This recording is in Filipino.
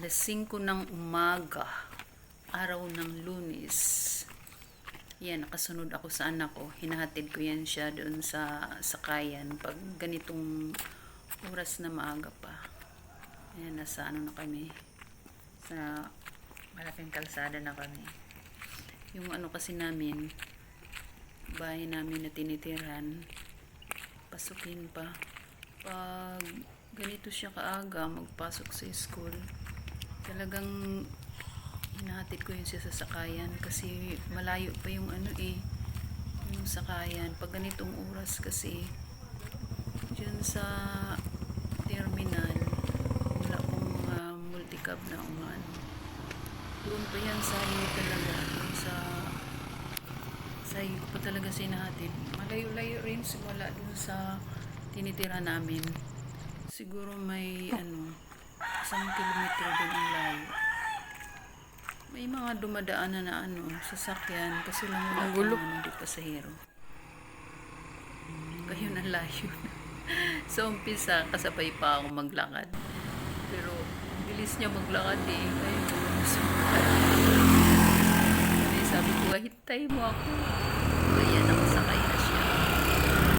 Alas 5 ng umaga, araw ng Lunes. Yan, nakasunod ako sa anak ko. Hinahatid ko yan siya doon sa sakayan pag ganitong oras na maaga pa. Ayan, nasa ano na kami. Sa malaking kalsada na kami. Yung ano kasi namin, bahay namin na tinitiran, pasukin pa. Pag ganito siya kaaga magpasok sa school, talagang hinahatid ko yun siya sa sakayan kasi malayo pa yung ano yung sakayan pag ganitong oras kasi dyan sa terminal wala pong multicab na umano. Doon pa yan sa iyo talaga, doon sa iyo pa talaga sinahatid. Malayo-layo rin simula doon sa tinitira namin. Siguro may 1 kilometro din ang layo. May mga dumadaan na sasakyan kasi lang wala di pasahero. Kaya na layo. Sa umpisa, kasabay pa ako maglakad. Pero, bilis niya maglakad kaya sabi ko, hintay mo ako.